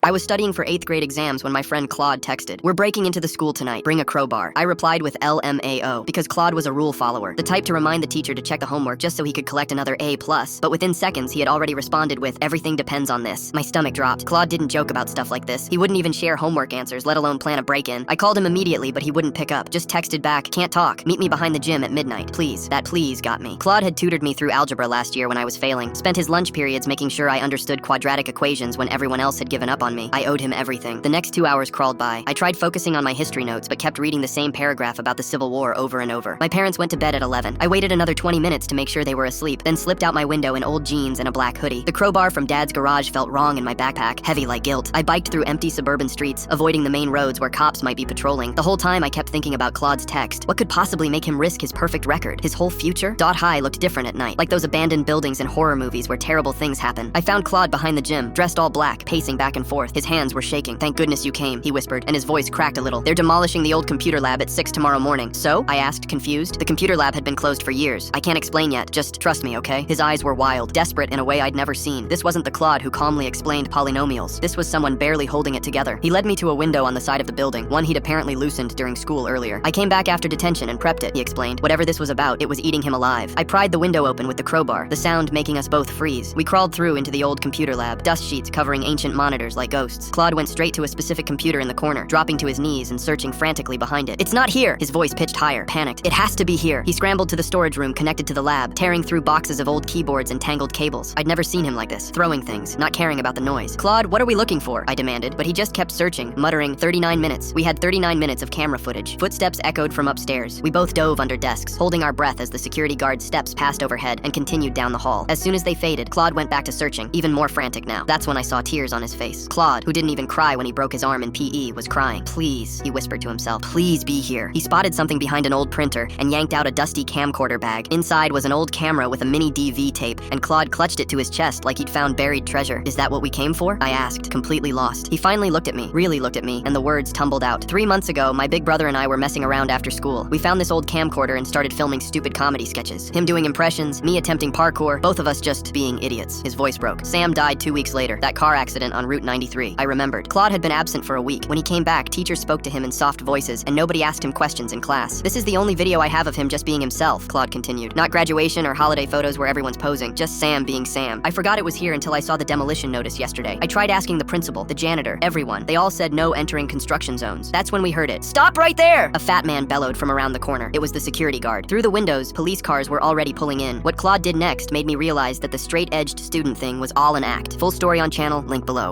I was studying for 8th grade exams when my friend Claude texted, "We're breaking into the school tonight. Bring a crowbar." I replied with LMAO because Claude was a rule follower, the type to remind the teacher to check the homework just so he could collect another A+. But within seconds, he had already responded with, "Everything depends on this." My stomach dropped. Claude didn't joke about stuff like this. He wouldn't even share homework answers, let alone plan a break-in. I called him immediately, but he wouldn't pick up. Just texted back, "Can't talk. Meet me behind the gym at midnight, please." That please got me. Claude had tutored me through algebra last year when I was failing, spent his lunch periods making sure I understood quadratic equations when everyone else had given up on me. I owed him everything. The next 2 hours crawled by. I tried focusing on my history notes, but kept reading the same paragraph about the Civil War over and over. My parents went to bed at 11. I waited another 20 minutes to make sure they were asleep, then slipped out my window in old jeans and a black hoodie. The crowbar from Dad's garage felt wrong in my backpack, heavy like guilt. I biked through empty suburban streets, avoiding the main roads where cops might be patrolling. The whole time I kept thinking about Claude's text. What could possibly make him risk his perfect record? His whole future? Dot High looked different at night, like those abandoned buildings in horror movies where terrible things happen. I found Claude behind the gym, dressed all black, pacing back and forth. His hands were shaking. "Thank goodness you came," he whispered, and his voice cracked a little. "They're demolishing the old computer lab at 6 tomorrow morning." "So?" I asked, confused. "The computer lab had been closed for years. I can't explain yet. Just trust me, okay?" His eyes were wild, desperate in a way I'd never seen. This wasn't the Claude who calmly explained polynomials. This was someone barely holding it together. He led me to a window on the side of the building, one he'd apparently loosened during school earlier. "I came back after detention and prepped it," he explained. Whatever this was about, it was eating him alive. I pried the window open with the crowbar, the sound making us both freeze. We crawled through into the old computer lab, dust sheets covering ancient monitors like ghosts. Claude went straight to a specific computer in the corner, dropping to his knees and searching frantically behind it. "It's not here!" His voice pitched higher, panicked. "It has to be here!" He scrambled to the storage room connected to the lab, tearing through boxes of old keyboards and tangled cables. I'd never seen him like this, throwing things, not caring about the noise. "Claude, what are we looking for?" I demanded, but he just kept searching, muttering, 39 minutes. We had 39 minutes of camera footage. Footsteps echoed from upstairs. We both dove under desks, holding our breath as the security guard's steps passed overhead and continued down the hall. As soon as they faded, Claude went back to searching, even more frantic now. That's when I saw tears on his face. Claude, who didn't even cry when he broke his arm in PE, was crying. "Please," he whispered to himself, "please be here." He spotted something behind an old printer and yanked out a dusty camcorder bag. Inside was an old camera with a mini DV tape, and Claude clutched it to his chest like he'd found buried treasure. "Is that what we came for?" I asked, completely lost. He finally looked at me, really looked at me, and the words tumbled out. "3 months ago, my big brother and I were messing around after school. We found this old camcorder and started filming stupid comedy sketches. Him doing impressions, me attempting parkour, both of us just being idiots." His voice broke. "Sam died 2 weeks later, that car accident on Route 93. I remembered. Claude had been absent for a week. When he came back, teachers spoke to him in soft voices, and nobody asked him questions in class. This is the only video I have of him just being himself," Claude continued. "Not graduation or holiday photos where everyone's posing, just Sam being Sam. I forgot it was here until I saw the demolition notice yesterday. I tried asking the principal, the janitor, everyone. They all said no entering construction zones. That's when we heard it. 'Stop right there!' A fat man bellowed from around the corner. It was the security guard. Through the windows, police cars were already pulling in. What Claude did next made me realize that the straight-edged student thing was all an act. Full story on channel, link below.